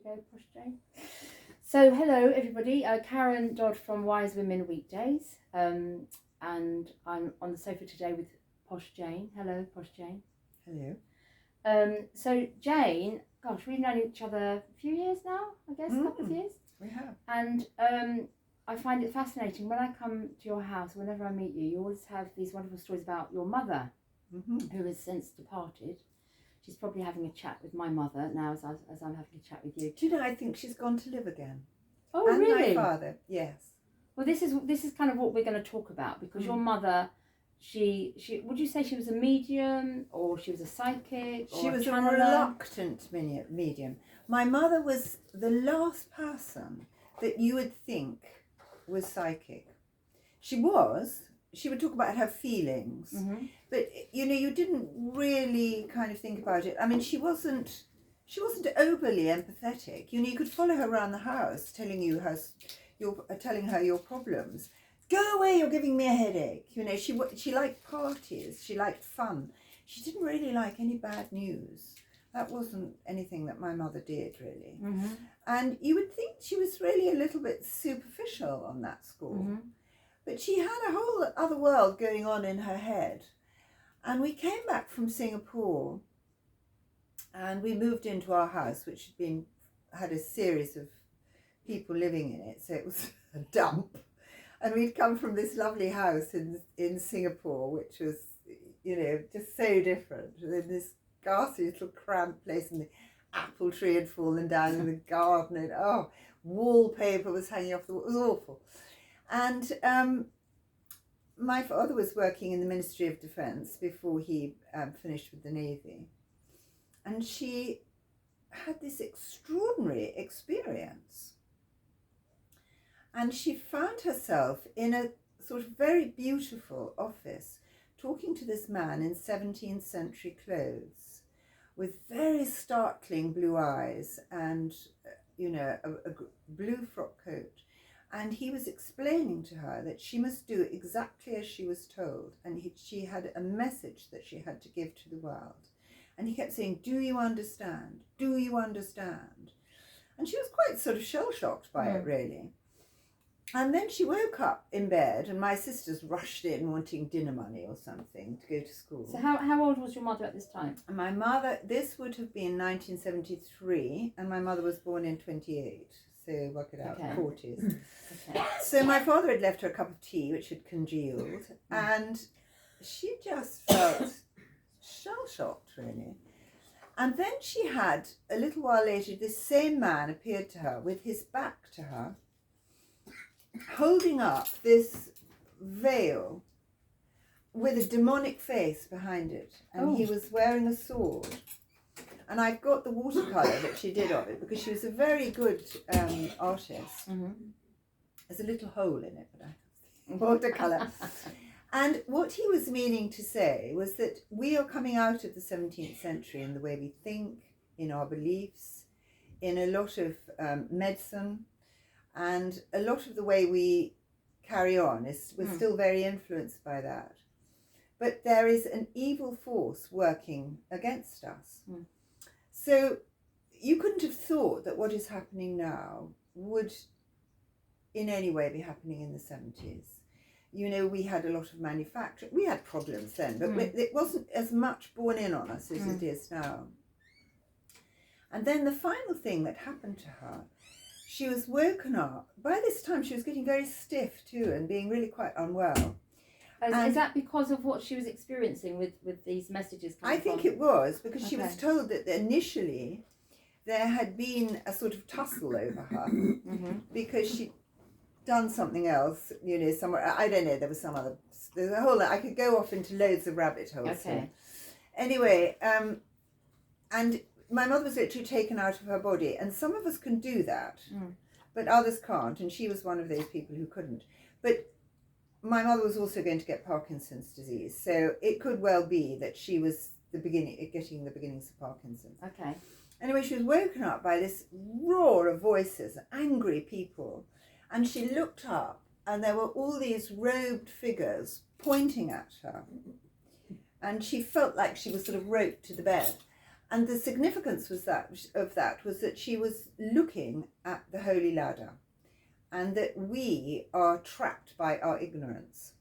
go, Posh Jane. So, hello everybody. Karen Dodd from Wise Women Weekdays, and I'm on the sofa today with Posh Jane. Hello, Posh Jane. Hello. So Jane, gosh, we've known each other a few years now, I guess, a couple of years. We have. And I find it fascinating when I come to your house. Whenever I meet you, you always have these wonderful stories about your mother, who has since departed. She's probably having a chat with my mother now as I'm having a chat with you. Do you know, I think she's gone to live again. Oh, and really? My father, yes. Well, this is kind of what we're going to talk about, because your mother, she would you say she was a medium, or she was a psychic, or she was a channeler? reluctant medium. My mother was the last person that you would think was psychic. She would talk about her feelings, but you didn't really kind of think about it. I mean, she wasn't overly empathetic. You could follow her around the house telling her your problems. Go away, you're giving me a headache. She liked parties, she liked fun. She didn't really like any bad news. That wasn't anything that my mother did, really. And you would think she was really a little bit superficial on that score. But she had a whole other world going on in her head. And we came back from Singapore and we moved into our house, which had a series of people living in it. So it was a dump. And we'd come from this lovely house in Singapore, which was, just so different. In this ghastly little cramped place, and the apple tree had fallen down in the garden, and wallpaper was hanging off the wall. It was awful. And my father was working in the Ministry of Defence before he finished with the Navy. And she had this extraordinary experience. And she found herself in a sort of very beautiful office talking to this man in 17th century clothes with very startling blue eyes and, a blue frock coat. And he was explaining to her that she must do exactly as she was told. And she had a message that she had to give to the world. And he kept saying, do you understand? Do you understand? And she was quite sort of shell-shocked by it, really. And then she woke up in bed, and my sisters rushed in wanting dinner money or something to go to school. So how old was your mother at this time? And my mother, this would have been 1973, and my mother was born in 28. So work it out, 40s. Okay. So my father had left her a cup of tea, which had congealed, and she just felt shell-shocked, really. And then she had, a little while later, this same man appeared to her with his back to her, holding up this veil with a demonic face behind it. And he was wearing a sword. And I've got the watercolour that she did of it, because she was a very good artist. There's a little hole in it, but watercolour. And what he was meaning to say was that we are coming out of the 17th century in the way we think, in our beliefs, in a lot of medicine, and a lot of the way we carry on we're still very influenced by that. But there is an evil force working against us. So you couldn't have thought that what is happening now would in any way be happening in the 70s. We had a lot of manufacturing. We had problems then, but it wasn't as much borne in on us as it is now. And then the final thing that happened to her, she was woken up. By this time she was getting very stiff too and being really quite unwell. Is that because of what she was experiencing with these messages coming I think it was, because she was told that initially there had been a sort of tussle over her because she'd done something else, somewhere. I don't know, there's a whole lot. I could go off into loads of rabbit holes. Okay. Anyway, and my mother was literally taken out of her body, and some of us can do that, but others can't, and she was one of those people who couldn't. But my mother was also going to get Parkinson's disease, so it could well be that she was getting the beginnings of Parkinson's. Okay. Anyway, she was woken up by this roar of voices, angry people, and she looked up, and there were all these robed figures pointing at her, and she felt like she was sort of roped to the bed. And the significance was that she was looking at the Holy Ladder, and that we are trapped by our ignorance.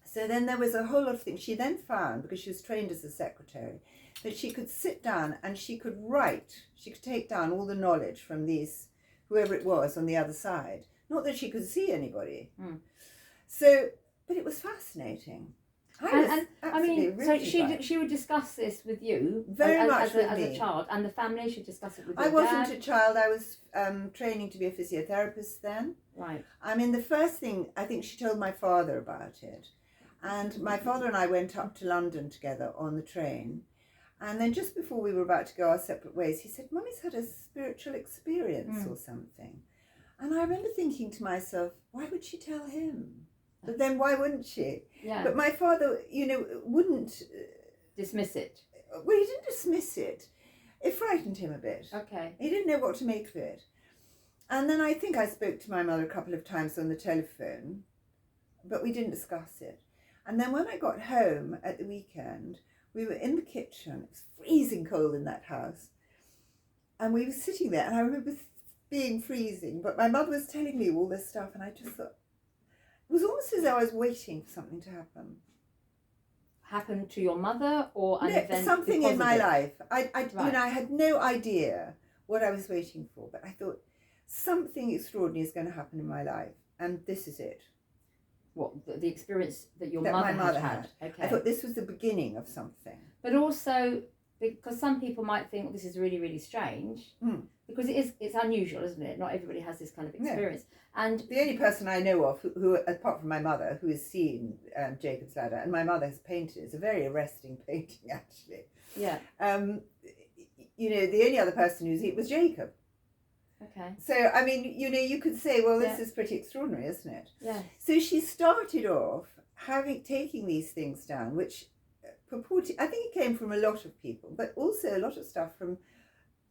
So then there was a whole lot of things. She then found, because she was trained as a secretary, that she could sit down and she could write, she could take down all the knowledge from these, whoever it was on the other side. Not that she could see anybody. So, but it was fascinating. She would discuss this with you very much with as me. A child, and the family should discuss it with your I wasn't dad. a child. I was training to be a physiotherapist then. Right. I mean, the first thing, I think she told my father about it. And my father and I went up to London together on the train. And then just before we were about to go our separate ways, he said, Mummy's had a spiritual experience or something. And I remember thinking to myself, why would she tell him? But then why wouldn't she? Yeah. But my father, wouldn't... dismiss it. Well, he didn't dismiss it. It frightened him a bit. Okay. He didn't know what to make of it. And then I think I spoke to my mother a couple of times on the telephone, but we didn't discuss it. And then when I got home at the weekend, we were in the kitchen. It was freezing cold in that house. And we were sitting there, and I remember being freezing, but my mother was telling me all this stuff, and I just thought, it was almost as though I was waiting for something to happen. Happen to your mother, or an event? Something in my life. Right. I had no idea what I was waiting for, but I thought something extraordinary is going to happen in my life, and this is it. What, the experience that my mother had? Okay. I thought this was the beginning of something. But also, because some people might think this is really, really strange, because it's unusual, isn't it? Not everybody has this kind of experience. Yeah. And the only person I know of who, apart from my mother, who has seen Jacob's Ladder, and my mother has painted it, it's a very arresting painting, actually. Yeah. The only other person who's seen it was Jacob. Okay. So, I mean, you could say, well, this is pretty extraordinary, isn't it? Yeah. So she started off taking these things down, which purported, I think it came from a lot of people, but also a lot of stuff from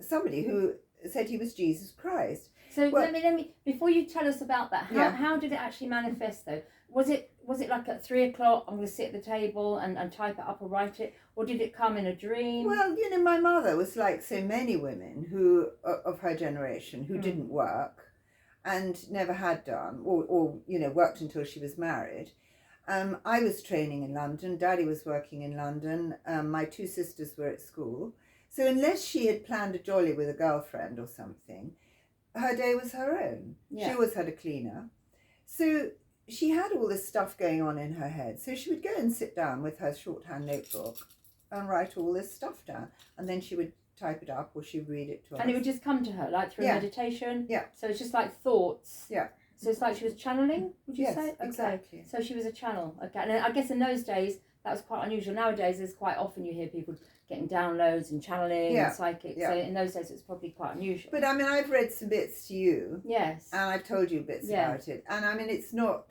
somebody who said he was Jesus Christ. So let me before you tell us about that, how did it actually manifest though? Was it like at 3 o'clock, I'm going to sit at the table and type it up or write it, or did it come in a dream? Well, my mother was like so many women who of her generation who didn't work and never had done, or worked until she was married. I was training in London, Daddy was working in London, my two sisters were at school. So unless she had planned a jolly with a girlfriend or something, her day was her own. Yeah. She always had a cleaner. So she had all this stuff going on in her head. So she would go and sit down with her shorthand notebook and write all this stuff down. And then she would type it up, or she would read it to us. And it would just come to her, like through meditation? Yeah. So it's just like thoughts? Yeah. So it's like she was channeling, would you say? Okay. Exactly. So she was a channel. Okay. And I guess in those days, that was quite unusual. Nowadays, there's quite often you hear people getting downloads and channeling and psychic. Yeah. So in those days, it's probably quite unusual. But I mean, I've read some bits to you. Yes. And I've told you bits about it. And I mean, it's not...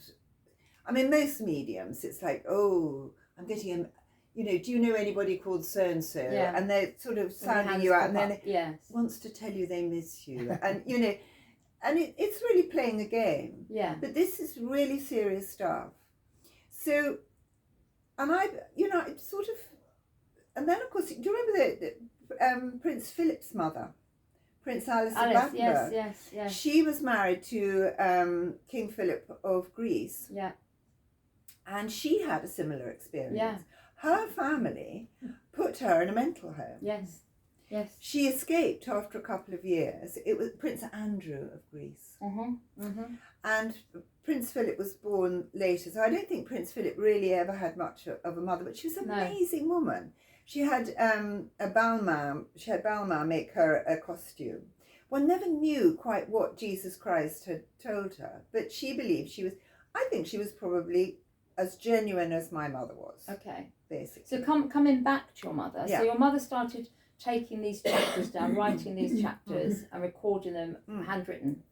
I mean, most mediums, it's like, oh, I'm getting do you know anybody called so-and-so? Yeah. And they're sort of sounding you out, and then wants to tell you they miss you. And, and it's really playing a game. Yeah. But this is really serious stuff. So, and it's sort of... And then, of course, do you remember the Prince Philip's mother? Prince Alice of Battenberg? Yes. She was married to King Philip of Greece. Yeah. And she had a similar experience. Yeah. Her family put her in a mental home. Yes. She escaped after a couple of years. It was Prince Andrew of Greece. And Prince Philip was born later. So I don't think Prince Philip really ever had much of a mother, but she was an amazing woman. She had a bellman make her a costume. One never knew quite what Jesus Christ had told her, but she believed I think she was probably as genuine as my mother was. Okay. Basically. So coming back to your mother, so your mother started taking these chapters down, writing these chapters and recording them handwritten.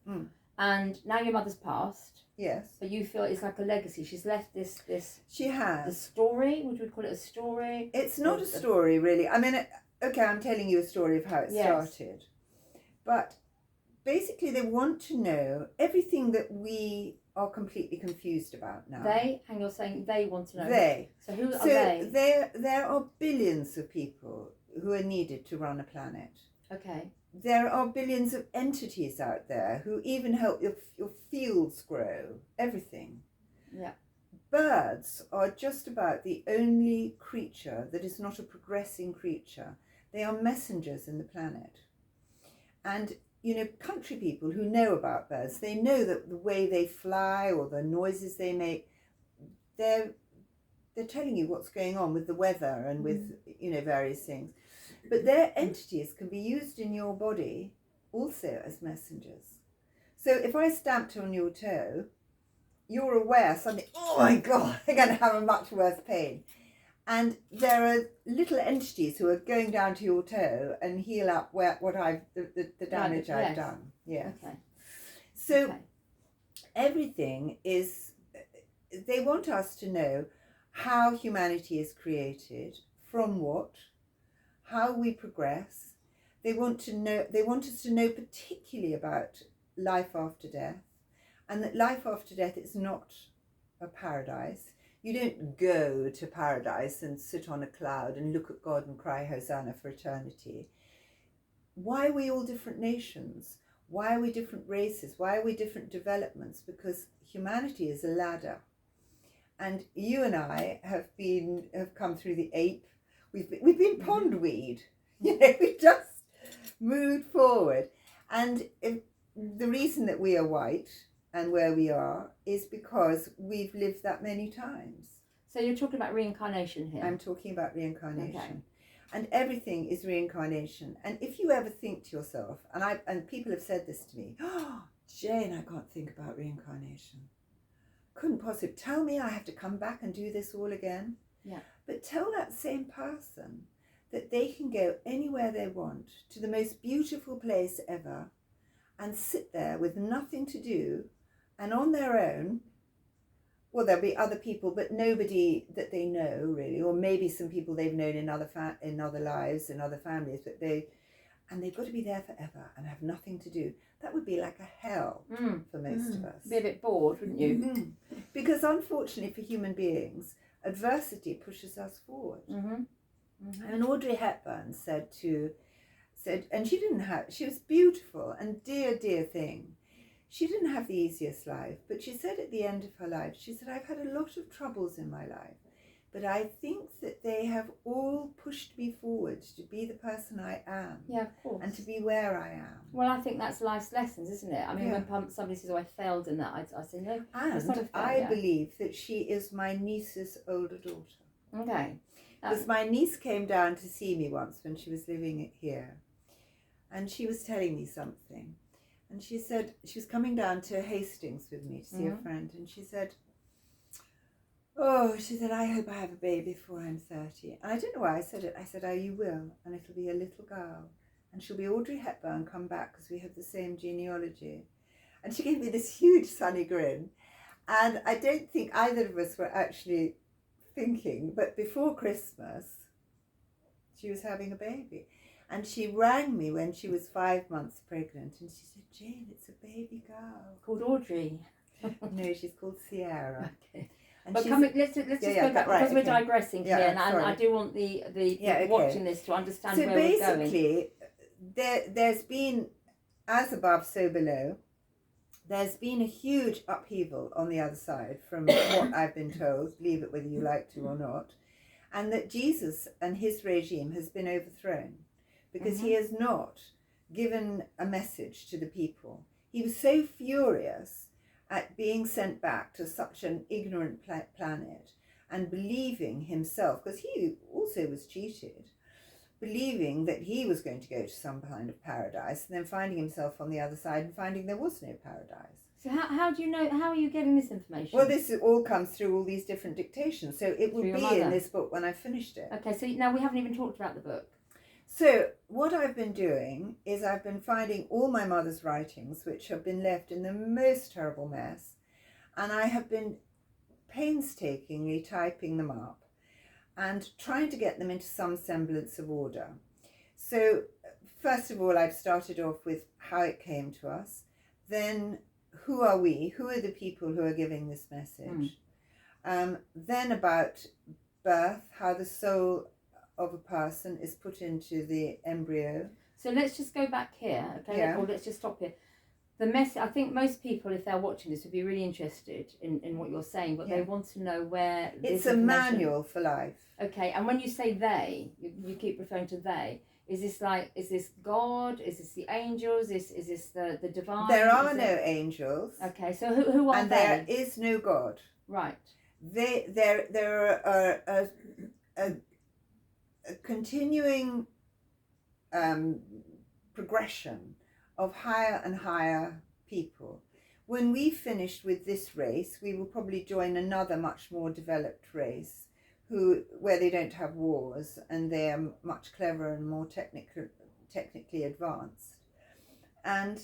And now your mother's passed. Yes. But you feel it's like a legacy. She's left this. She has. The story. Would we call it a story? It's not a story, really. I mean, okay, I'm telling you a story of how it started. But basically, they want to know everything that we are completely confused about now. You're saying they want to know. They. So who are they? There are billions of people who are needed to run a planet. Okay. There are billions of entities out there who even help your fields grow, everything. Yeah. Birds are just about the only creature that is not a progressing creature. They are messengers in the planet. And, you know, country people who know about birds, they know that the way they fly or the noises they make, they're telling you what's going on with the weather and with, you know, various things. But their entities can be used in your body also as messengers. So if I stamped on your toe, you're aware suddenly, oh my God, I'm going to have a much worse pain. And there are little entities who are going down to your toe and heal up the damage I've done. Yes. Okay. So everything is, they want us to know how humanity is created, from what, how we progress. They want us to know particularly about life after death, and that life after death is not a paradise. You don't go to paradise and sit on a cloud and look at God and cry Hosanna for eternity. Why are we all different nations? Why are we different races? Why are we different developments? Because humanity is a ladder. And you and I have come through the ape. We've been pondweed. You know, we just moved forward. And the reason that we are white and where we are is because we've lived that many times. So you're talking about reincarnation here? I'm talking about reincarnation. Okay. And everything is reincarnation. And if you ever think to yourself, and people have said this to me, oh, Jane, I can't think about reincarnation. Couldn't possibly. Tell me I have to come back and do this all again. Yeah. But tell that same person that they can go anywhere they want, to the most beautiful place ever, and sit there with nothing to do, and on their own. Well, there'll be other people, but nobody that they know really, or maybe some people they've known in other lives and other families, but they've got to be there forever and have nothing to do. That would be like a hell for most of us. Be a bit bored, wouldn't you? Mm-hmm. Because unfortunately for human beings, adversity pushes us forward. Mm-hmm. Mm-hmm. And Audrey Hepburn said, and she was beautiful and dear thing. She didn't have the easiest life, but she said at the end of her life, she said, I've had a lot of troubles in my life, but I think that they have all pushed me forward to be the person I am. Yeah, of course. And to be where I am. Well, I think that's life's lessons, isn't it? I mean, when somebody says, oh, I failed in that, I say, no, it's not a failure. I believe that she is my niece's older daughter. Okay. Because my niece came down to see me once when she was living here, and she was telling me something. And she said, she was coming down to Hastings with me to see a friend, and she said, I hope I have a baby before I'm 30. And I don't know why I said it. I said, oh, you will, and it'll be a little girl. And she'll be Audrey Hepburn, come back, because we have the same genealogy. And she gave me this huge sunny grin. And I don't think either of us were actually thinking, but before Christmas, she was having a baby. And she rang me when she was 5 months pregnant, and she said, Jane, it's a baby girl. Called Audrey. No, she's called Sierra. Okay. And but let's just go back, because we're digressing here, and I do want the people watching this to understand where we're going. So basically, there's been, as above, so below, there's been a huge upheaval on the other side from what I've been told, believe it whether you like to or not, and that Jesus and his regime has been overthrown because he has not given a message to the people. He was so furious at being sent back to such an ignorant planet and believing himself, because he also was cheated, believing that he was going to go to some kind of paradise, and then finding himself on the other side and finding there was no paradise. So how do you know, how are you getting this information? Well, this all comes through all these different dictations, so it will be in this book when I finished it. Okay, so now we haven't even talked about the book. So what I've been doing is I've been finding all my mother's writings, which have been left in the most terrible mess, and I have been painstakingly typing them up and trying to get them into some semblance of order. So first of all, I've started off with how it came to us, then who are we, who are the people who are giving this message, then about birth, how the soul of a person is put into the embryo. So let's just go back here, okay? Yeah. Or let's just stop here. I think most people, if they're watching this, would be really interested in what you're saying, but they want to know where It's a manual for life. Okay, and when you say they, you keep referring to they. Is this God? Is this the angels? Is this the divine? There are no angels. Okay, so who are and they? And there is no God. Right. There are a continuing progression of higher and higher people. When we finished with this race, we will probably join another much more developed race where they don't have wars and they are much cleverer and more technically advanced. And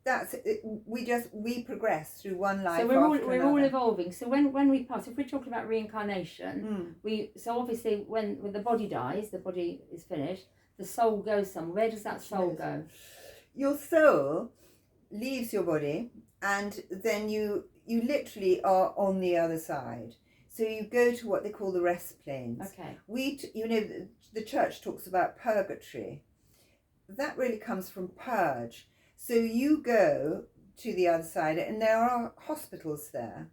that's it. We progress through one life. So we're all evolving. So when we pass, if we're talking about reincarnation, so obviously when the body dies, the body is finished, the soul goes somewhere. Where does that soul go? Your soul leaves your body, and then you literally are on the other side. So you go to what they call the rest planes. Okay. The church talks about purgatory. That really comes from purge. So you go to the other side, and there are hospitals there,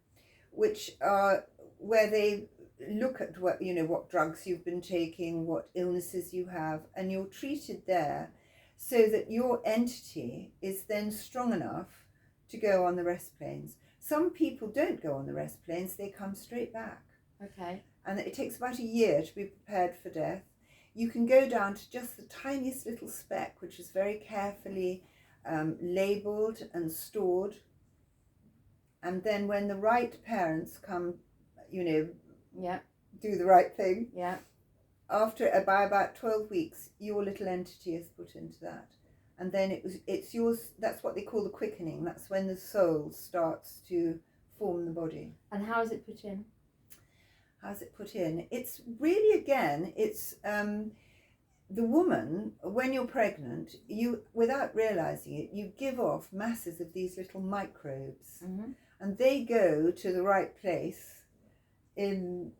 which are where they look at what drugs you've been taking, what illnesses you have, and you're treated there so that your entity is then strong enough to go on the rest planes. Some people don't go on the rest planes, they come straight back. Okay. And it takes about a year to be prepared for death. You can go down to just the tiniest little speck, which is very carefully labelled and stored. And then when the right parents come, do the right thing. Yeah. By about 12 weeks, your little entity is put into that. And then it's yours. That's what they call the quickening. That's when the soul starts to form the body. And how is it put in? How's it put in? It's really, again, it's the woman, when you're pregnant, you, without realising it, you give off masses of these little microbes. Mm-hmm. And they go to the right place in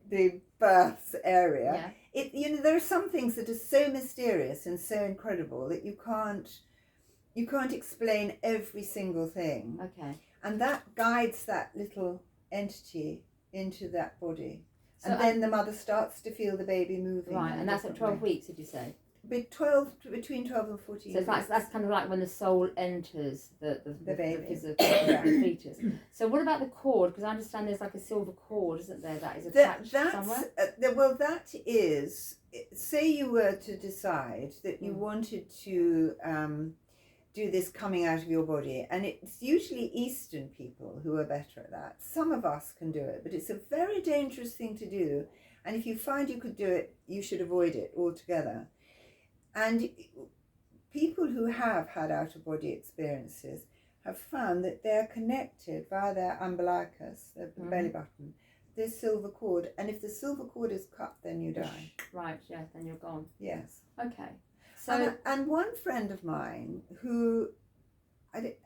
the birth area. Yeah. There are some things that are so mysterious and so incredible that you can't explain every single thing. Okay. And that guides that little entity into that body. So then the mother starts to feel the baby moving. Right, and that's at 12 weeks, did you say? Between 12 and 14 So that's kind of like when the soul enters the baby. The physical fetus. So what about the cord? Because I understand there's like a silver cord, isn't there, that is attached somewhere? That is, say you were to decide that you wanted to do this coming out of your body, and it's usually Eastern people who are better at that. Some of us can do it, but it's a very dangerous thing to do, and if you find you could do it, you should avoid it altogether. And people who have had out-of-body experiences have found that they're connected via their umbilicus, their belly button, this silver cord, and if the silver cord is cut, then you die. Right, yeah, then you're gone. Yes. Okay. So and one friend of mine who,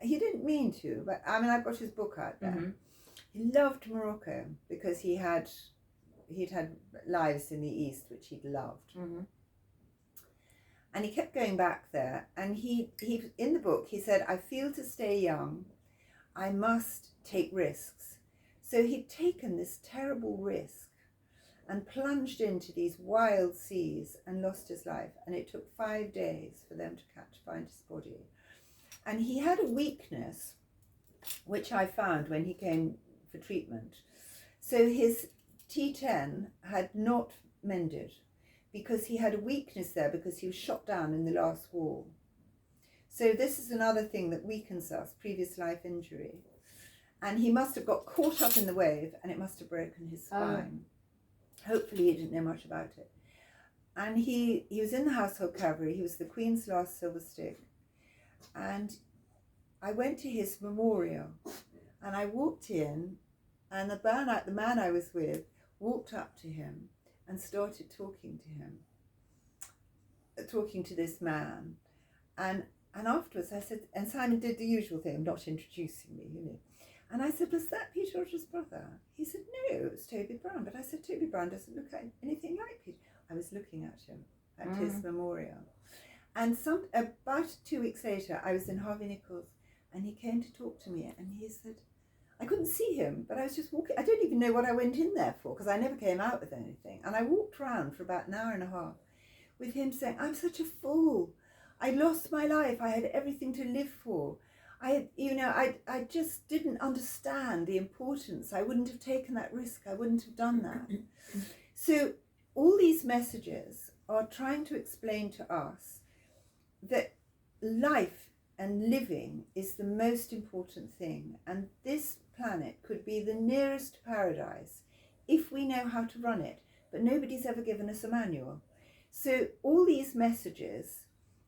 he didn't mean to, but I mean, I've got his book out there. Mm-hmm. He loved Morocco because he'd had lives in the East which he'd loved. Mm-hmm. And he kept going back there, and he in the book he said, I feel to stay young, I must take risks. So he'd taken this terrible risk and plunged into these wild seas and lost his life. And it took 5 days for them to find his body. And he had a weakness, which I found when he came for treatment. So his T10 had not mended because he had a weakness there because he was shot down in the last war. So this is another thing that weakens us, previous life injury. And he must have got caught up in the wave and it must have broken his spine. Hopefully he didn't know much about it. And he was in the household cavalry. He was the Queen's last silver stick. And I went to his memorial and I walked in, and the man I was with walked up to him and started talking to this man. And afterwards I said, and Simon did the usual thing, not introducing me, And I said, was that Peter Rogers' brother? He said, no, it was Toby Brown. But I said, Toby Brown doesn't look anything like Peter. I was looking at him at his memorial. And about 2 weeks later, I was in Harvey Nichols, and he came to talk to me, and he said, I couldn't see him, but I was just walking. I don't even know what I went in there for, because I never came out with anything. And I walked around for about an hour and a half with him saying, I'm such a fool. I lost my life. I had everything to live for. I just didn't understand the importance. I wouldn't have taken that risk. I wouldn't have done that. So all these messages are trying to explain to us that life and living is the most important thing, and this planet could be the nearest paradise if we know how to run it, but nobody's ever given us a manual. So all these messages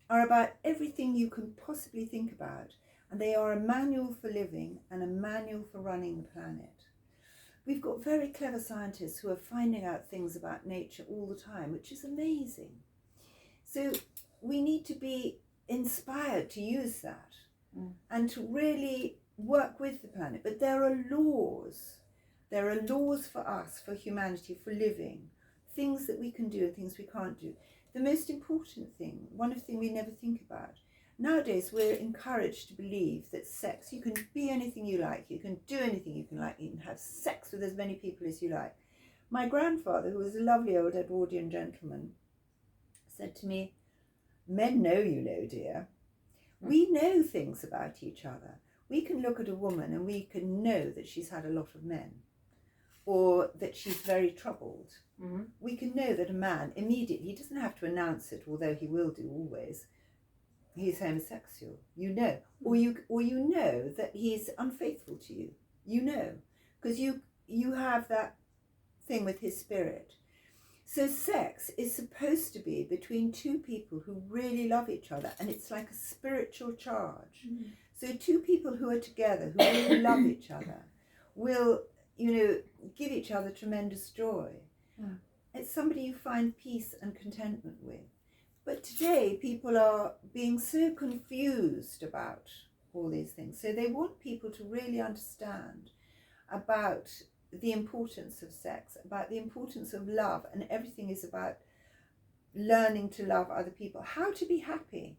are about everything you can possibly think about, and they are a manual for living and a manual for running the planet. We've got very clever scientists who are finding out things about nature all the time, which is amazing. So we need to be inspired to use that and to really work with the planet. But there are laws. There are laws for us, for humanity, for living, things that we can do and things we can't do. The most important thing, one of the things we never think about, nowadays we're encouraged to believe that sex, you can be anything you like, you can do anything you can like, you can have sex with as many people as you like. My grandfather, who was a lovely old Edwardian gentleman, said to me, men know, you know, dear. We know things about each other. We can look at a woman and we can know that she's had a lot of men, or that she's very troubled. We can know that a man immediately, he doesn't have to announce it, although he will do always, he's homosexual, you know. Or you know that he's unfaithful to you, you know, because you have that thing with his spirit. So sex is supposed to be between two people who really love each other, and it's like a spiritual charge. So two people who are together, who really love each other, will, you know, give each other tremendous joy. It's somebody you find peace and contentment with. But today people are being so confused about all these things. So they want people to really understand about the importance of sex, about the importance of love, and everything is about learning to love other people, how to be happy,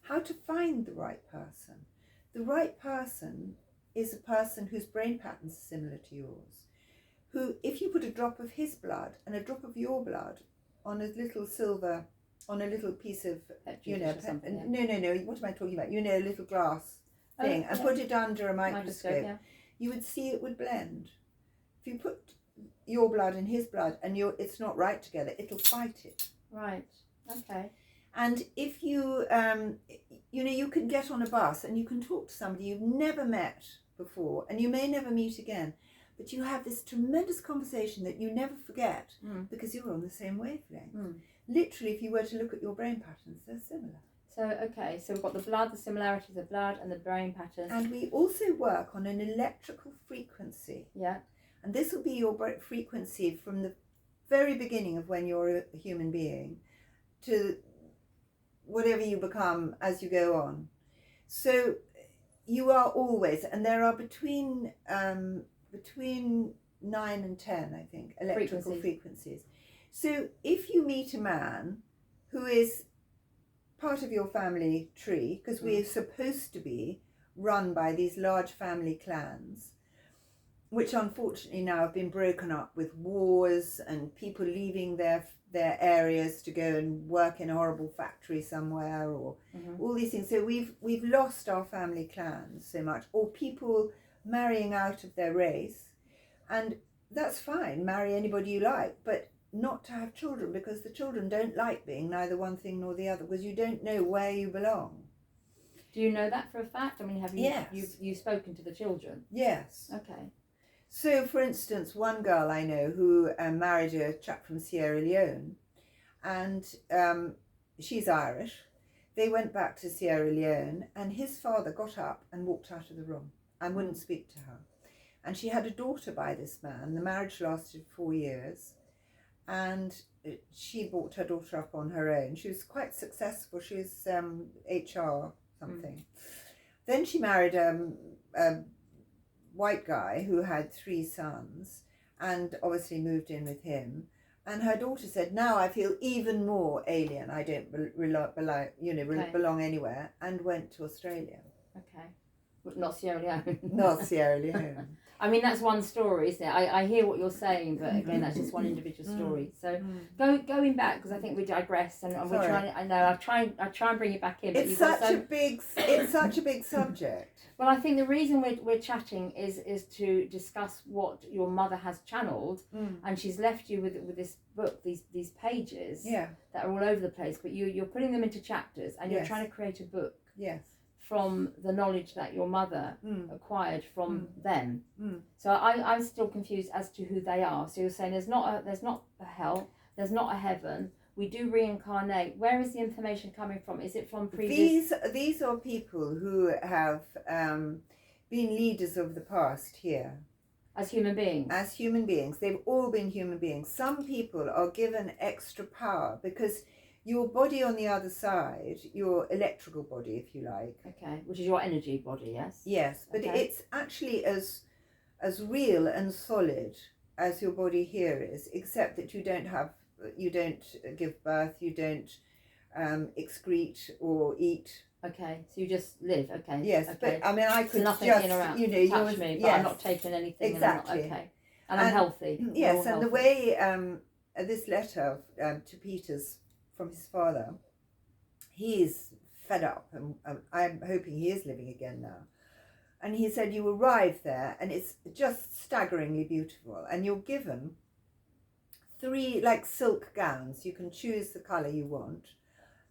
how to find the right person. The right person is a person whose brain patterns are similar to yours, who, if you put a drop of his blood and a drop of your blood on a little silver, on a little piece of, you know, no, what am I talking about? You know, a little glass thing, and put it under a microscope, you would see it would blend. If you put your blood and his blood and it's not right together, it'll fight it. Right. Okay. And if you, you know, you can get on a bus and you can talk to somebody you've never met before, and you may never meet again, but you have this tremendous conversation that you never forget because you're on the same wavelength. Literally, if you were to look at your brain patterns, they're similar. So, okay, so we've got the blood, the similarities of blood and the brain patterns. And we also work on an electrical frequency. Yeah. And this will be your frequency from the very beginning of when you're a human being to whatever you become as you go on. So you are always, and there are between 9 and 10, I think, electrical frequencies. So if you meet a man who is part of your family tree, because we are supposed to be run by these large family clans, which unfortunately now have been broken up with wars and people leaving their areas to go and work in a horrible factory somewhere, or all these things. So we've lost our family clans so much, or people marrying out of their race, and that's fine, marry anybody you like, but not to have children, because the children don't like being neither one thing nor the other, because you don't know where you belong. Do you know that for a fact? I mean, have you you've spoken to the children? Yes. Okay. So, for instance, one girl I know who married a chap from Sierra Leone, and she's Irish. They went back to Sierra Leone, and his father got up and walked out of the room and wouldn't speak to her. And she had a daughter by this man. The marriage lasted 4 years, and she brought her daughter up on her own. She was quite successful. She was HR something. Then she married white guy who had 3 sons and obviously moved in with him. And her daughter said, now I feel even more alien. I don't belong anywhere, and went to Australia. Okay. But not Sierra Leone. Not Sierra Leone. I mean, that's one story, isn't it? I hear what you're saying, but again, that's just one individual story. So going back, because I think we digress, and we're trying. I know I try and bring it back in. But It's such a big subject. Well, I think the reason we're chatting is to discuss what your mother has channeled, and she's left you with this book, these pages that are all over the place. But you're putting them into chapters, and you're trying to create a book. Yes. From the knowledge that your mother acquired from them. So I'm still confused as to who they are. So you're saying there's not a hell, there's not a heaven. We do reincarnate. Where is the information coming from? Is it from previous? These are people who have been leaders of the past here. As human beings? As human beings. They've all been human beings. Some people are given extra power because your body on the other side, your electrical body, if you like. Okay, which is your energy body, yes? Yes, but it's actually as real and solid as your body here is, except that you don't give birth, you don't excrete or eat. Okay, so you just live. Okay. Yes, okay. but I mean, I could nothing just, in or out, touch me, but I'm not taking anything. Exactly. And I'm healthy. Yes, and healthy. the way this letter to Peter's from his father, he is fed up, and I'm hoping he is living again now. And he said, you arrive there and it's just staggeringly beautiful, and you're given 3 like silk gowns. You can choose the colour you want.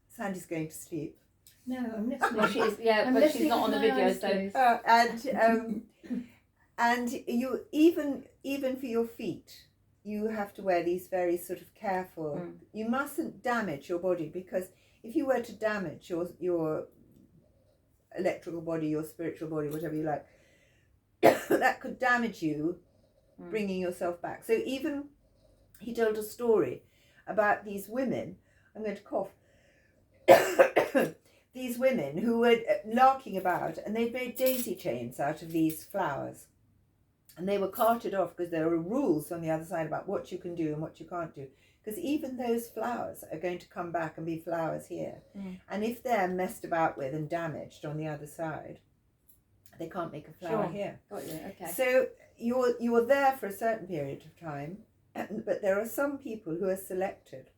Sandy's going to sleep. No, I'm listening. Well, but she's not on the video, so. And you even for your feet, you have to wear these very sort of careful. You mustn't damage your body, because if you were to damage your electrical body, your spiritual body, whatever you like, that could damage you, bringing yourself back. So even he told a story about these women. I'm going to cough. These women who were larking about, and they'd made daisy chains out of these flowers. And they were carted off because there were rules on the other side about what you can do and what you can't do. Because even those flowers are going to come back and be flowers here. And if they're messed about with and damaged on the other side, they can't make a flower here. Got you, okay. So you're there for a certain period of time, but there are some people who are selected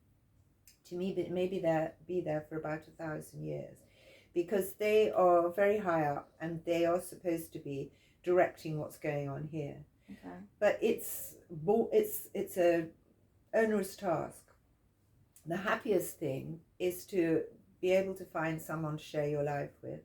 to maybe be there for about 1,000 years, because they are very high up and they are supposed to be directing what's going on here. Okay. But it's a onerous task. The happiest thing is to be able to find someone to share your life with,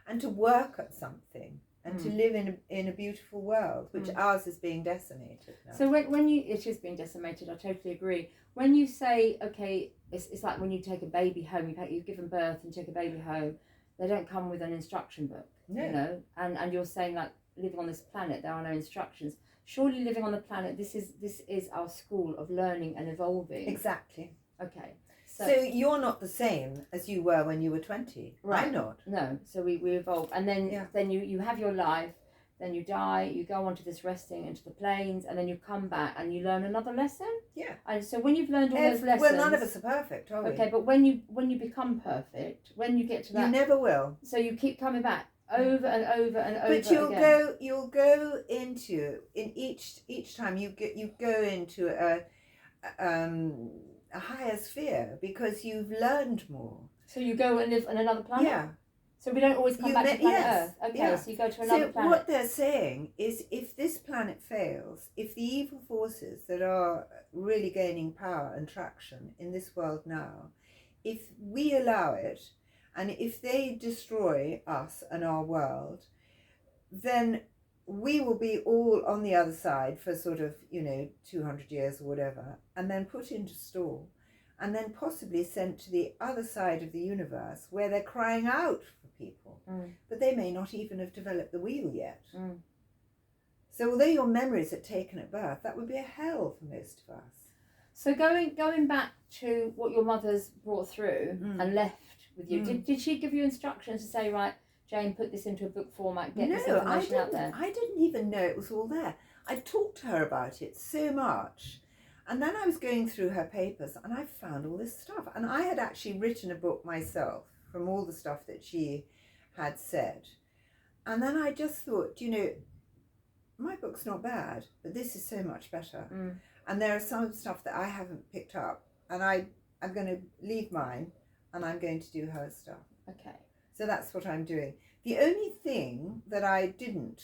and to work at something, and to live in a beautiful world, which ours is being decimated now. So when it is being decimated, I totally agree. When you say, okay, it's like when you take a baby home, you've given birth and take a baby home, they don't come with an instruction book, you know, and you're saying like, living on this planet, there are no instructions. Surely living on the planet, this is our school of learning and evolving. Exactly. Okay. So you're not the same as you were when you were 20. Right. I'm not. No. So we evolve, and then you have your life, then you die, you go onto this resting into the plains, and then you come back and you learn another lesson. Yeah. And so when you've learned all those lessons, well, none of us are perfect, are we? Okay, but when you become perfect, when you get to that, you never will. So you keep coming back over and over and over. But you'll go into each time you go into a higher sphere, because you've learned more. So you go and live on another planet? Yeah. So we don't always come back to planet Earth. Okay, so you go to another planet. So what they're saying is, if this planet fails, if the evil forces that are really gaining power and traction in this world now, if we allow it, and if they destroy us and our world, then we will be all on the other side for sort of, 200 years or whatever, and then put into store, and then possibly sent to the other side of the universe, where they're crying out for people. But they may not even have developed the wheel yet. So although your memories are taken at birth, that would be a hell for most of us. So going back to what your mother's brought through and left with you, did she give you instructions to say, right, Jane, put this into a book format, get this No, information out there. I didn't even know it was all there. I talked to her about it so much. And then I was going through her papers and I found all this stuff. And I had actually written a book myself from all the stuff that she had said. And then I just thought, you know, my book's not bad, but this is so much better. And there are some stuff that I haven't picked up. And I'm going to leave mine and I'm going to do her stuff. Okay. So that's what I'm doing. The only thing that I didn't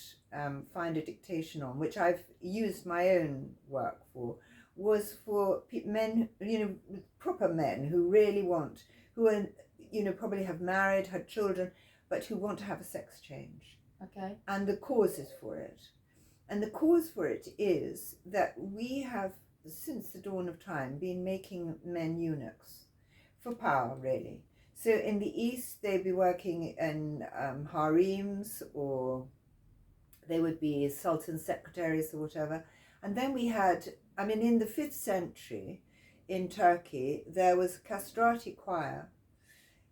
find a dictation on, which I've used my own work for, was for men, you know, proper men who really want, who are, you know, probably have married, had children, but who want to have a sex change. Okay. And the causes for it. And the cause for it is that we have, since the dawn of time, been making men eunuchs for power, really. So in the East, they'd be working in harems, or they would be sultan's secretaries or whatever. And then we had, I mean, in the 5th century in Turkey, there was a castrati choir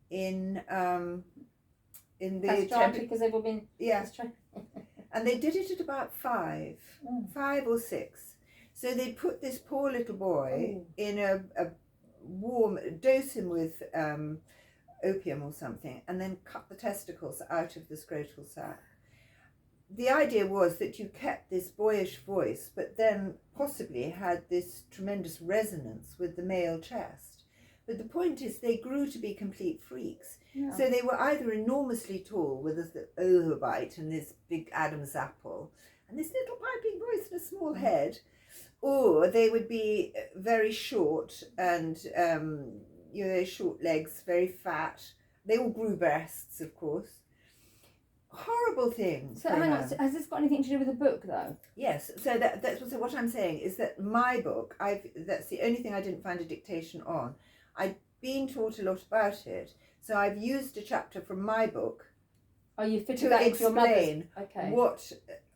in the castrati because they've all been and they did it at about 5 or 6. So they put this poor little boy in a warm, dose him with opium or something, and then cut the testicles out of the scrotal sac. The idea was that you kept this boyish voice, but then possibly had this tremendous resonance with the male chest. But the point is, they grew to be complete freaks. Yeah. So they were either enormously tall with this overbite and this big Adam's apple and this little piping voice and a small head, or they would be very short and you know, short legs, very fat. They all grew breasts, of course. Horrible things. So hang on, has this got anything to do with the book, though? Yes. So that's what I'm saying is that my book, that's the only thing I didn't find a dictation on. I'd been taught a lot about it, so I've used a chapter from my book. Oh, you fitted that into your mother's. Okay.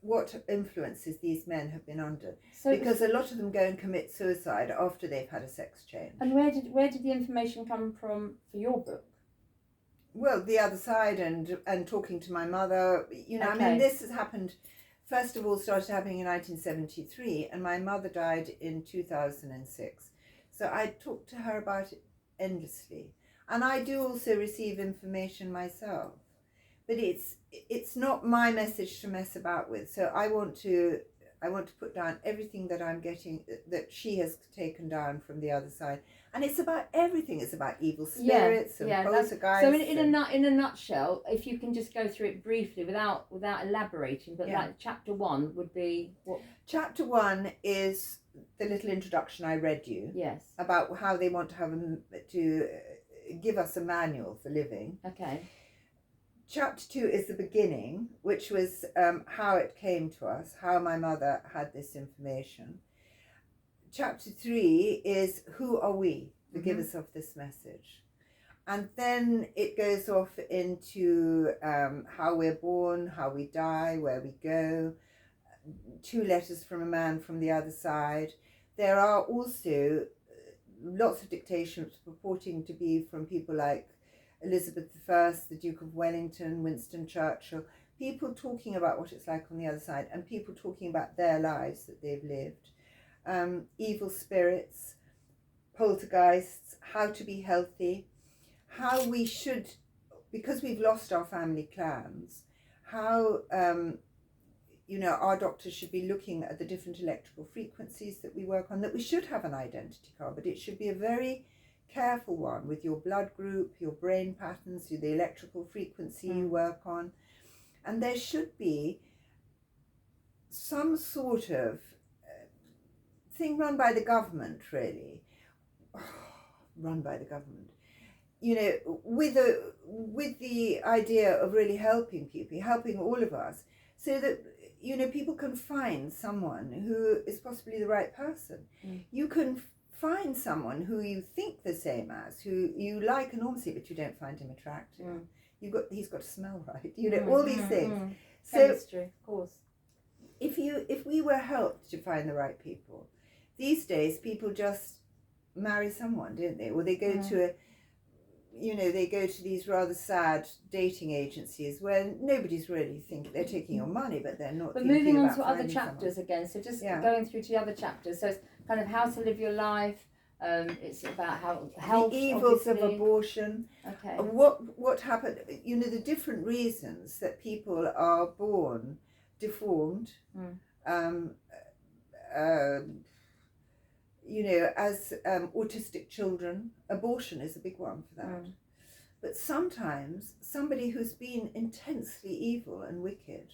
What influences these men have been under, so because a lot of them go and commit suicide after they've had a sex change. And where did the information come from for your book? Well, the other side and talking to my mother, you know, okay. I mean, this has happened, first of all, started happening in 1973, and my mother died in 2006. So I talked to her about it endlessly. And I do also receive information myself. But it's not my message to mess about with. So I want to put down everything that I'm getting, that she has taken down from the other side. And it's about everything. It's about evil spirits and poltergeists. So in a nutshell, if you can just go through it briefly without elaborating, but like chapter 1 would be what? Chapter 1 is the little introduction I read you. Yes. About how they want to have to give us a manual for living. Okay. Chapter 2 is the beginning, which was how it came to us, how my mother had this information. Chapter 3 is who are we, the givers of this message. And then it goes off into how we're born, how we die, where we go. 2 letters from a man from the other side. There are also lots of dictations purporting to be from people like Elizabeth I, the Duke of Wellington, Winston Churchill, people talking about what it's like on the other side, and people talking about their lives that they've lived. Evil spirits, poltergeists, how to be healthy, how we should, because we've lost our family clans, how you know, our doctors should be looking at the different electrical frequencies that we work on, that we should have an identity card, but it should be a very careful one with your blood group, your brain patterns, the electrical frequency you work on. And there should be some sort of thing run by the government, really. Run by the government. You know, with the idea of really helping people, helping all of us, so that, you know, people can find someone who is possibly the right person. You can find someone who you think the same as, who you like enormously, but you don't find him attractive. He's got to smell right. You know, all these things. Chemistry, of course. If we were helped to find the right people, these days people just marry someone, don't they? Or they go to you know, they go to these rather sad dating agencies where nobody's really thinking, they're taking your money, but they're not. But thinking moving on about to other finding chapters someone. again, so just Yeah. going through to the other chapters. So it's kind of how to live your life. It's about how health, the evils of obviously. abortion. Okay. What happened? You know, the different reasons that people are born deformed. You know, as autistic children, abortion is a big one for that. But sometimes somebody who's been intensely evil and wicked,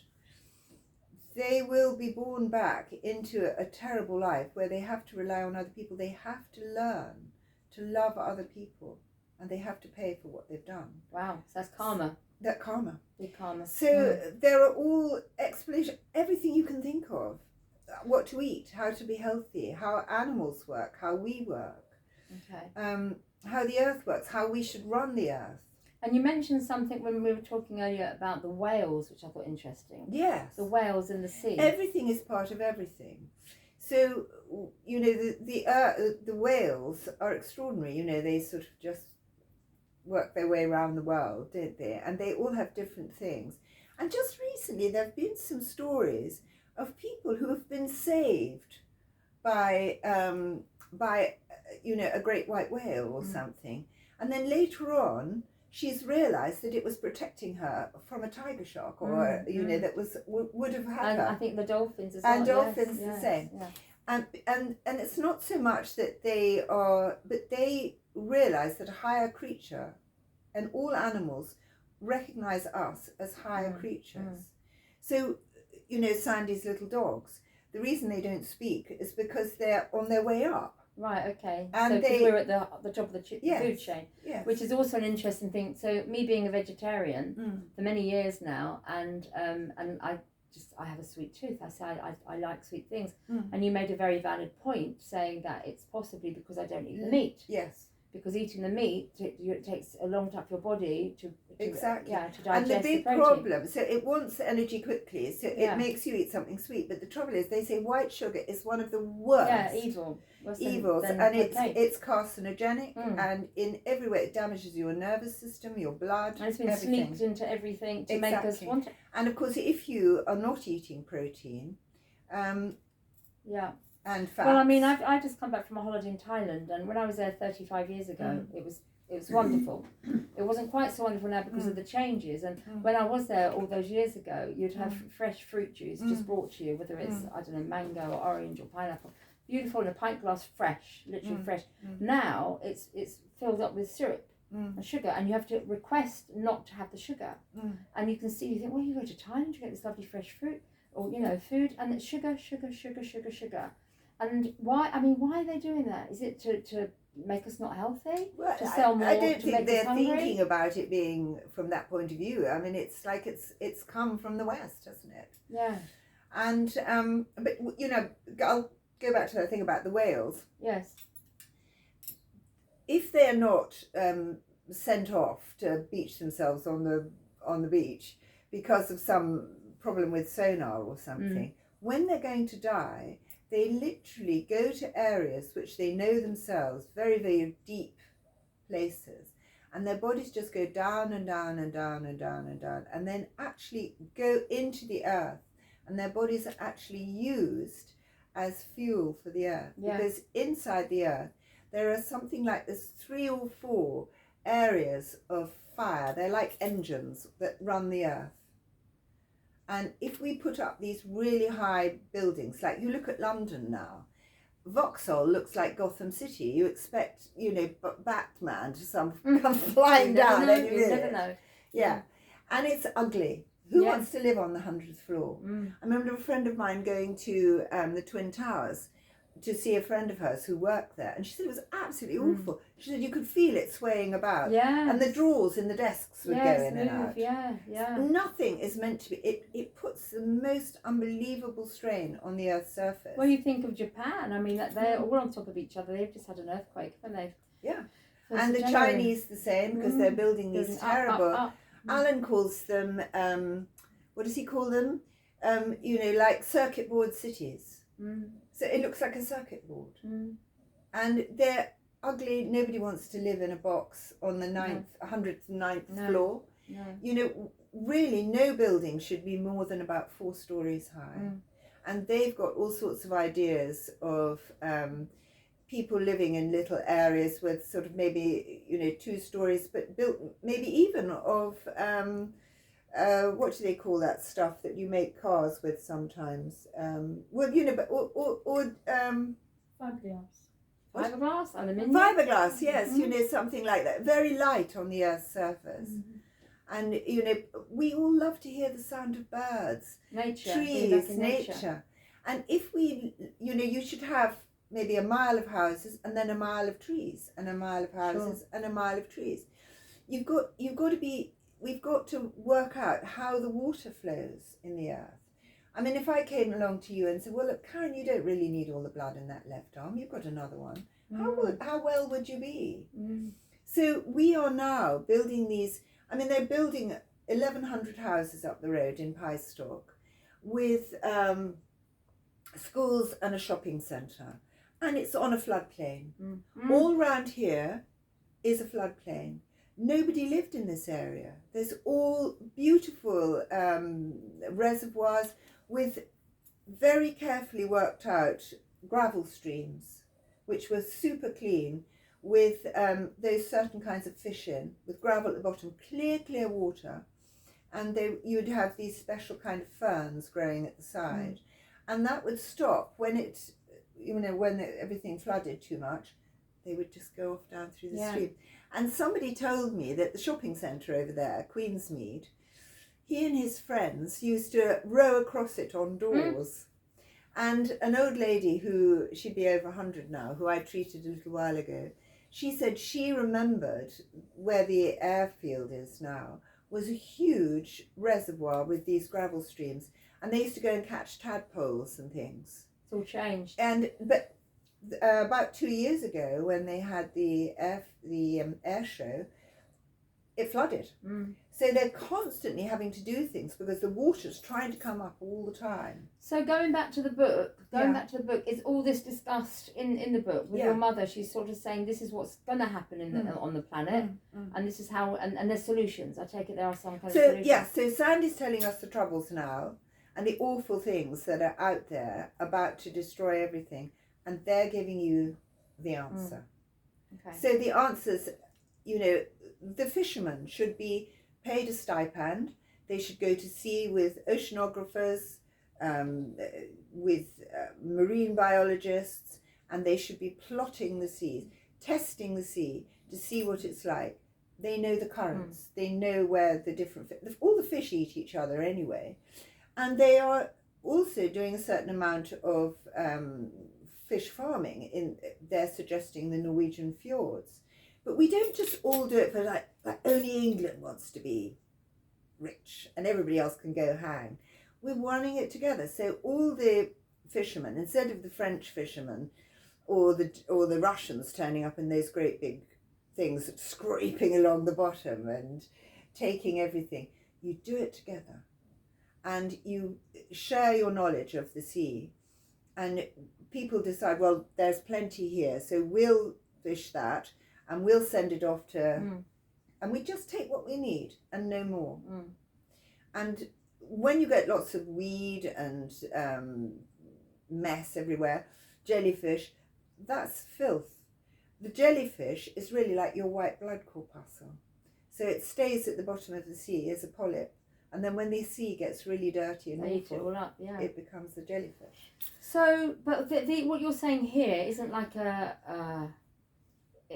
they will be born back into a terrible life where they have to rely on other people. They have to learn to love other people, and they have to pay for what they've done. Wow, so that's karma. That karma. Big karma. So there are all explanations, everything you can think of. What to eat, how to be healthy, how animals work, how we work. Okay. How the earth works, how we should run the earth. And you mentioned something when we were talking earlier about the whales, which I thought interesting. Yes. The whales in the sea. Everything is part of everything. So, you know, the whales are extraordinary. You know, they sort of just work their way around the world, don't they? And they all have different things. And just recently there have been some stories of people who have been saved by you know, a great white whale or something, and then later on she's realised that it was protecting her from a tiger shark, or you know, that would have had and her. I think the dolphins as well. And dolphins yes, the same. Yeah. And it's not so much that they are, but they realise that a higher creature, and all animals recognise us as higher creatures. So, you know, Sandy's little dogs, the reason they don't speak is because they're on their way up. Right, okay. And so we're at the top of the food chain, which is also an interesting thing. So me being a vegetarian for many years now, and I have a sweet tooth. I say I like sweet things, and you made a very valid point saying that it's possibly because I don't eat the meat. Yes. Because eating the meat, it takes a long time for your body to exactly to digest and the big protein. problem, so it wants energy quickly, so it makes you eat something sweet, but the trouble is they say white sugar is one of the worst evils, and it's carcinogenic, and in every way it damages your nervous system, your blood, and it's been sneaked into everything to make us want it. And of course if you are not eating protein and fats. Well, I mean, I just come back from a holiday in Thailand, and when I was there 35 years ago, it was wonderful. It wasn't quite so wonderful now because of the changes. And when I was there all those years ago, you'd have fresh fruit juice just brought to you, whether it's I don't know, mango or orange or pineapple, beautiful in a pint glass, fresh, literally fresh. Now it's filled up with syrup and sugar, and you have to request not to have the sugar. And you can see, you think, well, you go to Thailand, you get this lovely fresh fruit or food, and it's sugar. And why? I mean, why are they doing that? Is it to make us not healthy? Well, to sell more? I don't to think make they're us hungry? thinking about it being from that point of view. I mean, it's like it's come from the West, hasn't it? Yeah. And but you know, I'll go back to the thing about the whales. Yes. If they're not sent off to beach themselves on the beach because of some problem with sonar or something, when they're going to die, they literally go to areas which they know themselves, very, very deep places, and their bodies just go down and down and down and down and down, and then actually go into the earth, and their bodies are actually used as fuel for the earth. Because inside the earth there are something like this 3 or 4 areas of fire. They're like engines that run the earth. And if we put up these really high buildings, like you look at London now, Vauxhall looks like Gotham City. You expect, you know, Batman to come flying down. You never know. Yeah. And it's ugly. Who wants to live on the 100th floor? I remember a friend of mine going to the Twin Towers to see a friend of hers who worked there, and she said it was absolutely awful. She said you could feel it swaying about, and the drawers in the desks would go in and out. Nothing is meant to be. It puts the most unbelievable strain on the Earth's surface. Well, you think of Japan. I mean, they're all on top of each other. They've just had an earthquake, haven't they? Yeah, and the Chinese the same, because they're building these terrible. Up. Alan calls them. What does he call them? You know, like circuit board cities. So it looks like a circuit board, and they're ugly. Nobody wants to live in a box on the 109th floor. No. You know, really no building should be more than about 4 stories high. And they've got all sorts of ideas of people living in little areas with sort of maybe, 2 stories, but built maybe even of, what do they call that stuff that you make cars with sometimes? Well, Fiberglass, aluminium. Fiberglass, yes, something like that. Very light on the Earth's surface. And, we all love to hear the sound of birds, Nature, trees, nature. And if we, you should have maybe a mile of houses and then a mile of trees and a mile of houses and a mile of trees. We've got to work out how the water flows in the earth. I mean, if I came along to you and said, well, look, Karen, you don't really need all the blood in that left arm. You've got another one. How well would you be? So we are now building these. I mean, they're building 1,100 houses up the road in Pystock with schools and a shopping centre. And it's on a floodplain. All round here is a floodplain. Nobody lived in this area. There's all beautiful reservoirs with very carefully worked out gravel streams, which were super clean, with those certain kinds of fish in, with gravel at the bottom, clear water. And you'd have these special kind of ferns growing at the side. And that would stop when everything flooded too much. They would just go off down through the stream. And somebody told me that the shopping centre over there, Queensmead, he and his friends used to row across it on doors. And an old lady she'd be over 100 now, who I treated a little while ago, she said she remembered where the airfield is now was a huge reservoir with these gravel streams. And they used to go and catch tadpoles and things. It's all changed. But about 2 years ago, when they had the air show, it flooded. So they're constantly having to do things because the water's trying to come up all the time. So going back to the book, is all this discussed in the book with your mother? She's sort of saying this is what's going to happen on the planet, and this is how, and there's solutions. I take it there are some kind of solutions. Yeah, so Sandy's telling us the troubles now and the awful things that are out there about to destroy everything, and they're giving you the answer. Okay. So the answers, the fishermen should be paid a stipend. They should go to sea with oceanographers, with marine biologists, and they should be plotting the seas, testing the sea to see what it's like. They know the currents. They know where all the fish eat each other anyway. And they are also doing a certain amount of fish farming. They're suggesting the Norwegian fjords. But we don't just all do it for like only England wants to be rich and everybody else can go hang. We're running it together. So all the fishermen, instead of the French fishermen or the Russians turning up in those great big things, scraping along the bottom and taking everything, you do it together. And you share your knowledge of the sea, and people decide, well, there's plenty here, so we'll fish that, and we'll send it off to, and we just take what we need and no more. And when you get lots of weed and mess everywhere, jellyfish, that's filth. The jellyfish is really like your white blood corpuscle. So it stays at the bottom of the sea as a polyp. And then when the sea gets really dirty and awful, it all up, it becomes the jellyfish. So, but what you're saying here isn't like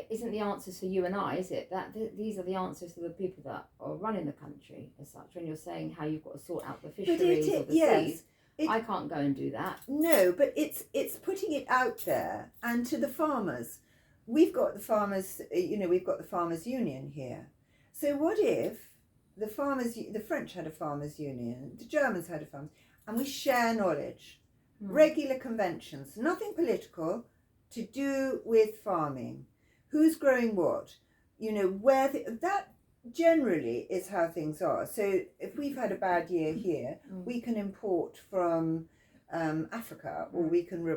isn't the answers for you and I, is it? That these are the answers for the people that are running the country as such. When you're saying how you've got to sort out the fisheries or the seas, I can't go and do that. No, but it's putting it out there and to the farmers. We've got the farmers, we've got the farmers' union here. So what if the French had a farmers' union, the Germans had a farmers, and we share knowledge, regular conventions, nothing political, to do with farming, who's growing what, that generally is how things are. So if we've had a bad year here, we can import from Africa, or we can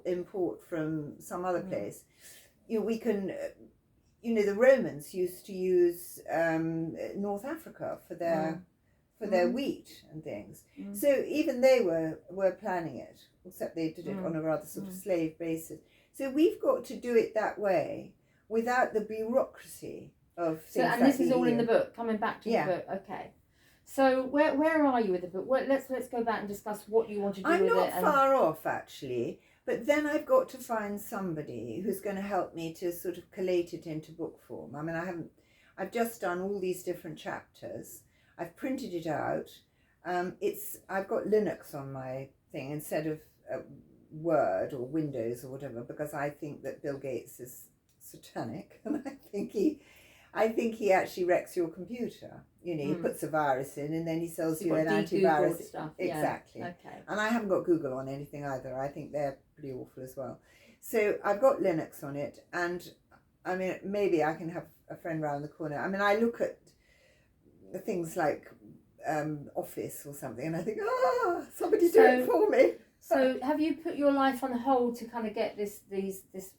import from some other place. we can. The Romans used to use North Africa for their wheat and things. So even they were planning it, except they did it on a rather sort of slave basis. So we've got to do it that way without the bureaucracy of things. And this is all in the book. Coming back to the book, okay. So where are you with the book? Let's go back and discuss what you want to do with it. I'm not far off actually, but then I've got to find somebody who's going to help me to sort of collate it into book form. I mean, I've just done all these different chapters. I've printed it out. I've got Linux on my thing instead of Word or Windows or whatever, because I think that Bill Gates is satanic, and I think he actually wrecks your computer. He puts a virus in and then he sells you an antivirus stuff. Exactly. Yeah. Okay. And I haven't got Google on anything either. I think they're pretty awful as well. So I've got Linux on it, and I mean, maybe I can have a friend round the corner. I mean, I look at things like Office or something, and I think, somebody do it for me. So have you put your life on hold to kind of get this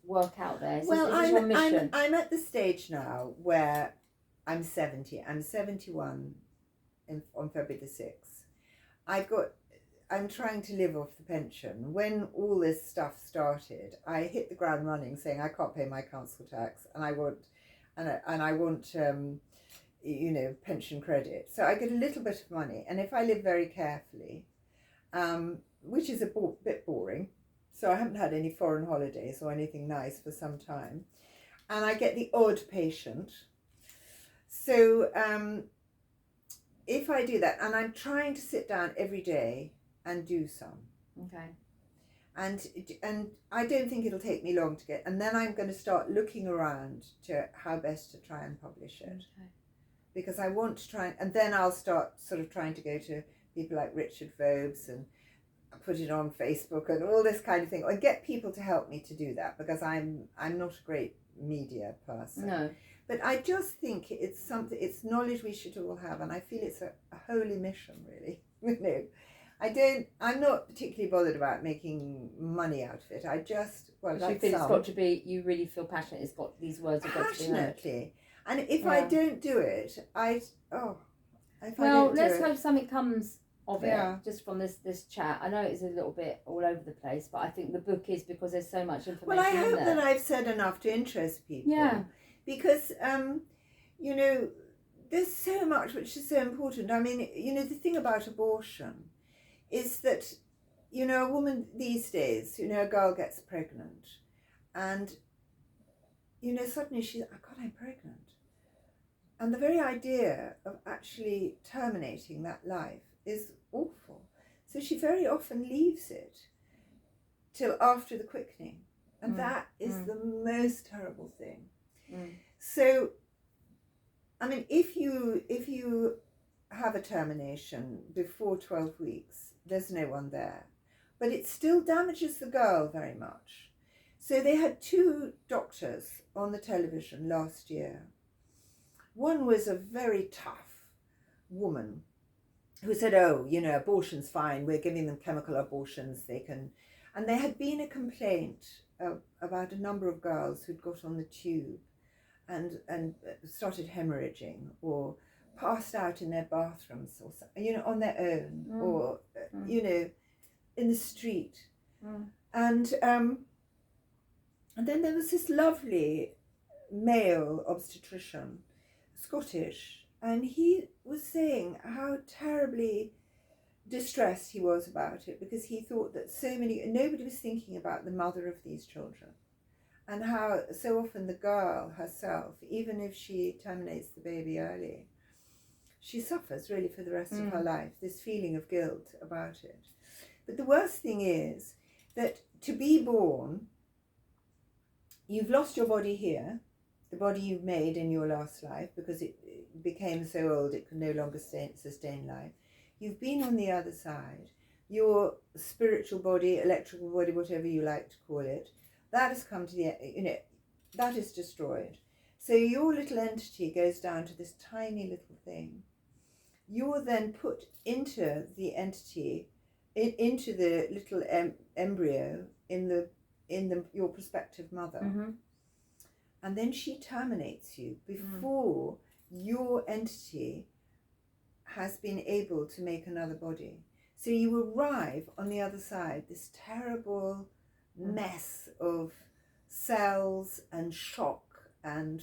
work out there? Is this your mission? I'm at the stage now where I'm 70. I'm 71 on February the 6th. I'm trying to live off the pension. When all this stuff started, I hit the ground running, saying I can't pay my council tax, and I want pension credit. So I get a little bit of money, and if I live very carefully, which is a bit boring, so I haven't had any foreign holidays or anything nice for some time, and I get the odd patient. So if I do that, and I'm trying to sit down every day and do some. Okay. And I don't think it'll take me long to get, and then I'm going to start looking around to how best to try and publish it. Okay. Because I want to try, and then I'll start sort of trying to go to people like Richard Vobes and put it on Facebook and all this kind of thing, or get people to help me to do that, because I'm not a great media person. No. But I just think it's knowledge we should all have, and I feel it's a holy mission, really. I'm not particularly bothered about making money out of it. I just, you feel it's got to be, you really feel passionate, it's got, these words have got to be heard. Passionately. And if I don't do it, let's hope something comes of it, just from this chat. I know it's a little bit all over the place, but I think the book is, because there's so much information. Well, I hope that I've said enough to interest people. Yeah. Because, there's so much which is so important. I mean, the thing about abortion is that, a woman these days, a girl gets pregnant, and, suddenly I'm pregnant. And the very idea of actually terminating that life is awful. So she very often leaves it till after the quickening. And that is the most terrible thing. So, I mean, if you have a termination before 12 weeks, there's no one there. But it still damages the girl very much. So they had 2 doctors on the television last year. One was a very tough woman who said, abortion's fine, we're giving them chemical abortions, they can. And there had been a complaint about a number of girls who'd got on the tube and started hemorrhaging, or passed out in their bathrooms, or on their own, or in the street. And then there was this lovely male obstetrician, Scottish, and he was saying how terribly distressed he was about it, because he thought that nobody was thinking about the mother of these children, and how so often the girl herself, even if she terminates the baby early, she suffers really for the rest of her life, this feeling of guilt about it. But the worst thing is that to be born, you've lost your body here, the body you've made in your last life, because it became so old it could no longer sustain life. You've been on the other side. Your spiritual body, electrical body, whatever you like to call it, that has come to the, that is destroyed. So your little entity goes down to this tiny little thing. You're then put into the entity, into the little embryo in your prospective mother. and then she terminates you before your entity has been able to make another body. So you arrive on the other side, this terrible mess of cells and shock, and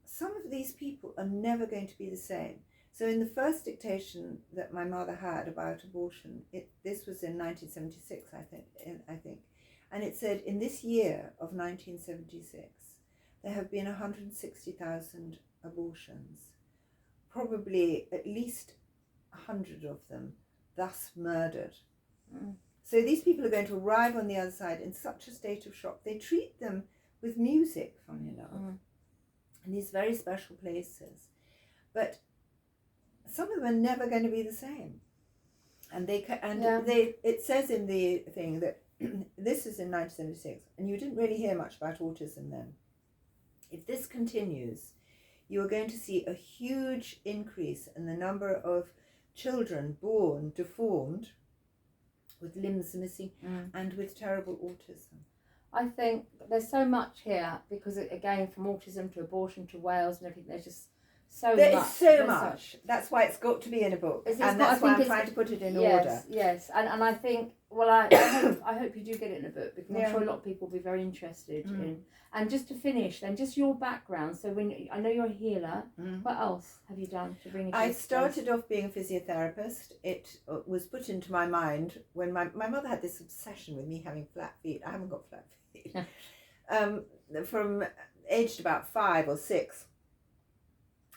some of these people are never going to be the same. So in the first dictation that my mother had about abortion, this was in 1976, I think, and it said, in this year of 1976, there have been 160,000 abortions, probably at least 100 of them thus murdered. So these people are going to arrive on the other side in such a state of shock. They treat them with music, funny enough, in these very special places. But some of them are never going to be the same. And it says in the thing that this is in 1976, and you didn't really hear much about autism then. If this continues, you are going to see a huge increase in the number of children born deformed, with limbs missing, and with terrible autism. I think there's so much here, because again, from autism to abortion to Wales and everything, there's just There is so much. That's why it's got to be in a book, and that's why I'm trying to put it in order. Yes, and I think, well, I hope you do get it in a book, because I'm sure a lot of people will be very interested in. And just to finish, then, just your background. So I know you're a healer. What else have you done to bring it? I started off being a physiotherapist. It was put into my mind when my mother had this obsession with me having flat feet. I haven't got flat feet. From aged about 5 or 6.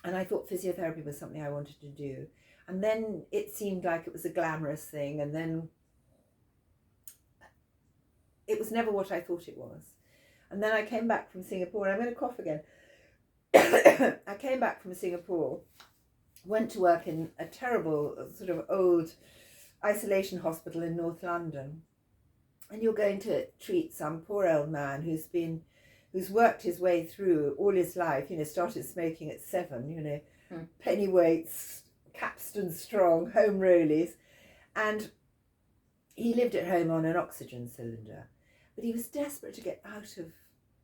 And I thought physiotherapy was something I wanted to do. And then it seemed like it was a glamorous thing. And then it was never what I thought it was. And then I came back from Singapore, and I'm going to cough again. I came back from Singapore, went to work in a terrible sort of old isolation hospital in North London. And you're going to treat some poor old man who's worked his way through all his life, started smoking at 7, penny weights, Capstan Strong, home rollies. And he lived at home on an oxygen cylinder. But he was desperate to get out of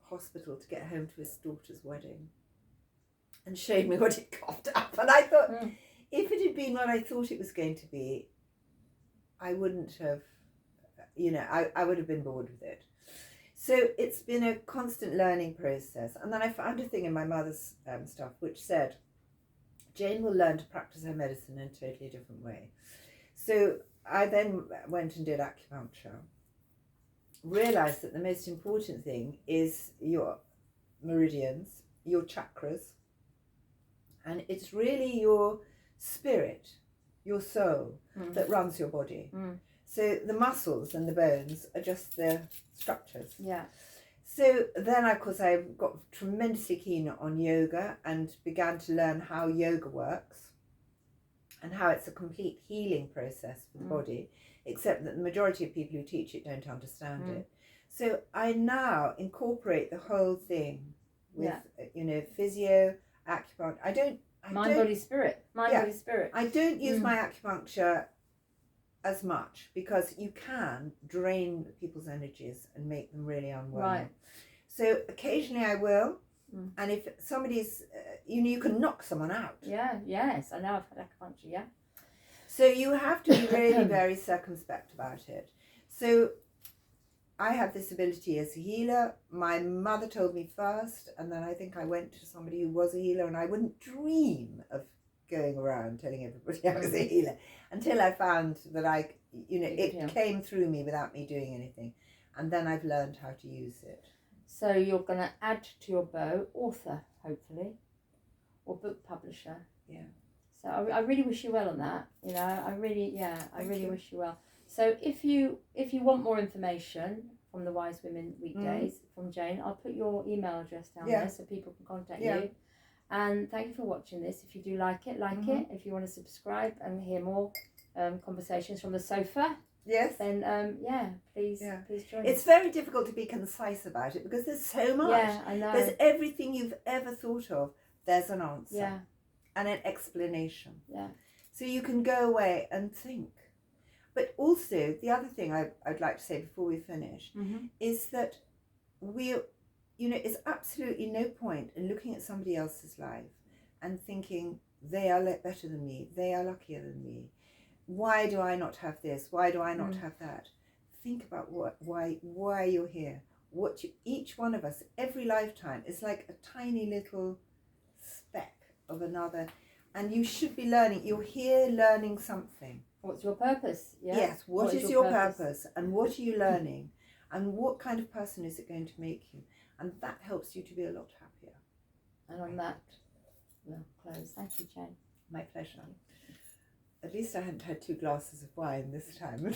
hospital to get home to his daughter's wedding, and showed me what he'd coughed up. And I thought, if it had been what I thought it was going to be, I wouldn't have, I would have been bored with it. So it's been a constant learning process. And then I found a thing in my mother's stuff which said, Jane will learn to practice her medicine in a totally different way. So I then went and did acupuncture. Realised that the most important thing is your meridians, your chakras, and it's really your spirit, your soul, that runs your body. So the muscles and the bones are just the structures. Yeah. So then, of course, I got tremendously keen on yoga and began to learn how yoga works and how it's a complete healing process for the body, except that the majority of people who teach it don't understand it. So I now incorporate the whole thing with, physio, acupuncture. Mind, body, spirit. Body, spirit. I don't use my acupuncture as much, because you can drain people's energies and make them really unwell. Right. So occasionally I will, and if somebody's, you can knock someone out. Yeah, yes, I know, I've had acupuncture, yeah. So you have to be really very circumspect about it. So I have this ability as a healer. My mother told me first, and then I think I went to somebody who was a healer, and I wouldn't dream of going around telling everybody I was a healer until I found that it came through me without me doing anything. And then I've learned how to use it. So you're going to add to your bow, author, hopefully, or book publisher. Yeah. So I really wish you well on that. I really wish you well. So if you want more information from the Wise Women Weekdays from Jane, I'll put your email address down there so people can contact you. And thank you for watching this. If you do like it. If you want to subscribe and hear more conversations from the sofa, then please join. It's very difficult to be concise about it because there's so much. Yeah, I know. There's everything you've ever thought of. There's an answer. Yeah. And an explanation. Yeah. So you can go away and think. But also, the other thing I'd like to say before we finish is that you know, it's absolutely no point in looking at somebody else's life and thinking they are better than me, they are luckier than me. Why do I not have this? Why do I not have that? Think about why you're here. Each one of us, every lifetime is like a tiny little speck of another, and you should be learning. You're here learning something. What's your purpose? Yeah? Yes, what is your purpose and what are you learning and what kind of person is it going to make you? And that helps you to be a lot happier. And on that, we'll close. Thank you, Jane. My pleasure. At least I hadn't had 2 glasses of wine this time.